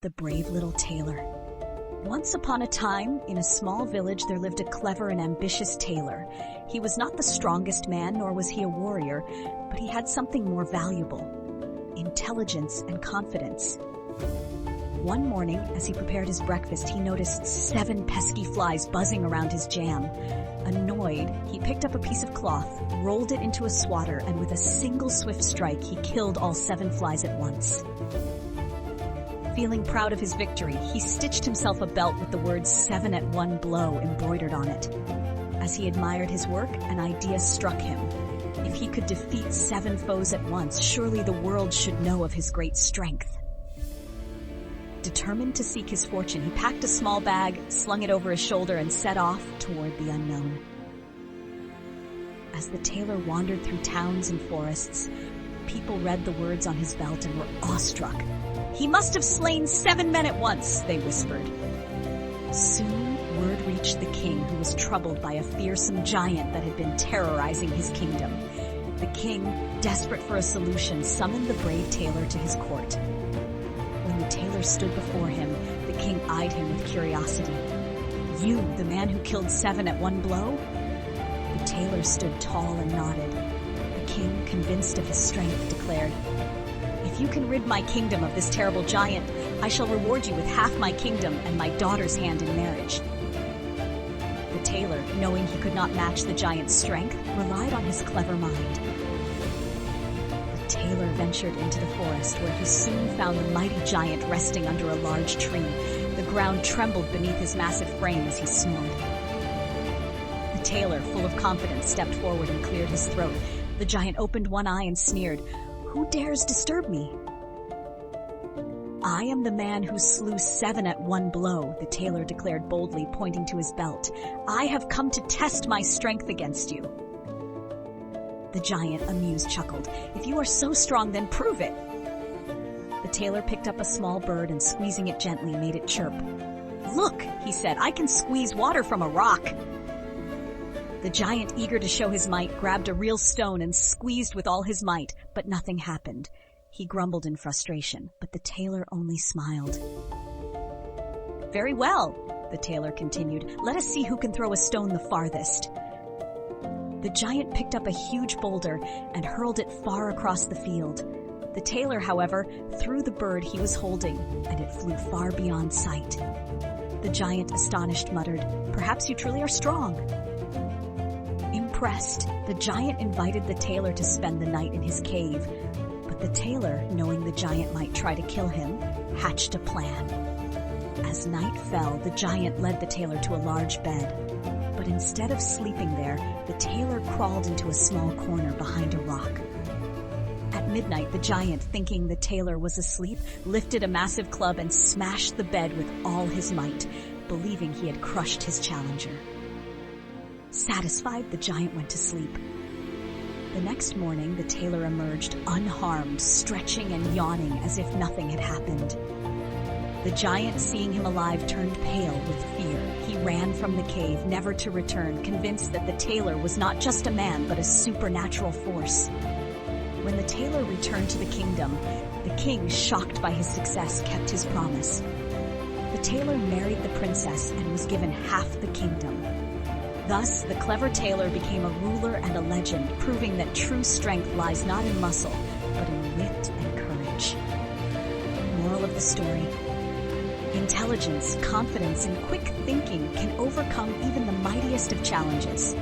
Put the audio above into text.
the Brave Little Tailor. Once upon a time, in a small village, there lived a clever and ambitious tailor. He was not the strongest man, nor was he a warrior, but he had something more valuable: intelligence and confidence. One morning, as he prepared his breakfast, he noticed 7 pesky flies buzzing around his jam. Annoyed, he picked up a piece of cloth, rolled it into a swatter, and with a single swift strike, he killed all 7 flies at once. Feeling proud of his victory, he stitched himself a belt with the words 7 at one blow embroidered on it. As he admired his work, an idea struck him. If he could defeat 7 foes at once, surely the world should know of his great strength. Determined to seek his fortune, he packed a small bag, slung it over his shoulder, and set off toward the unknown. As the tailor wandered through towns and forests, people read the words on his belt and were awestruck. "He must have slain 7 men at once," they whispered. Soon, word reached the king, who was troubled by a fearsome giant that had been terrorizing his kingdom. The king, desperate for a solution, summoned the brave tailor to his court. When the tailor stood before him, the king eyed him with curiosity. "You, the man who killed 7 at one blow?" The tailor stood tall and nodded. The king, convinced of his strength, declared, "If you can rid my kingdom of this terrible giant, I shall reward you with half my kingdom and my daughter's hand in marriage." The tailor, knowing he could not match the giant's strength, relied on his clever mind. The tailor ventured into the forest, where he soon found the mighty giant resting under a large tree. The ground trembled beneath his massive frame as he snored. The tailor, full of confidence, stepped forward and cleared his throat. The giant opened one eye and sneered, "Who dares disturb me?" "I am the man who slew 7 at one blow," the tailor declared boldly, pointing to his belt. "I have come to test my strength against you." The giant, amused, chuckled. "If you are so strong, then prove it." The tailor picked up a small bird and, squeezing it gently, made it chirp. "Look," he said, "I can squeeze water from a rock." The giant, eager to show his might, grabbed a real stone and squeezed with all his might, but nothing happened. He grumbled in frustration, but the tailor only smiled. "Very well," the tailor continued. "Let us see who can throw a stone the farthest." The giant picked up a huge boulder and hurled it far across the field. The tailor, however, threw the bird he was holding, and it flew far beyond sight. The giant, astonished, muttered, "Perhaps you truly are strong." Impressed, the giant invited the tailor to spend the night in his cave. But the tailor, knowing the giant might try to kill him, hatched a plan. As night fell, the giant led the tailor to a large bed. But instead of sleeping there, the tailor crawled into a small corner behind a rock. At midnight, the giant, thinking the tailor was asleep, lifted a massive club and smashed the bed with all his might, believing he had crushed his challenger. Satisfied, the giant went to sleep. The next morning, the tailor emerged unharmed, stretching and yawning as if nothing had happened. The giant, seeing him alive, turned pale with fear. He ran from the cave, never to return, convinced that the tailor was not just a man, but a supernatural force. When the tailor returned to the kingdom, the king, shocked by his success, kept his promise. The tailor married the princess and was given half the kingdom. Thus, the clever tailor became a ruler and a legend, proving that true strength lies not in muscle, but in wit and courage. Moral of the story: intelligence, confidence, and quick thinking can overcome even the mightiest of challenges.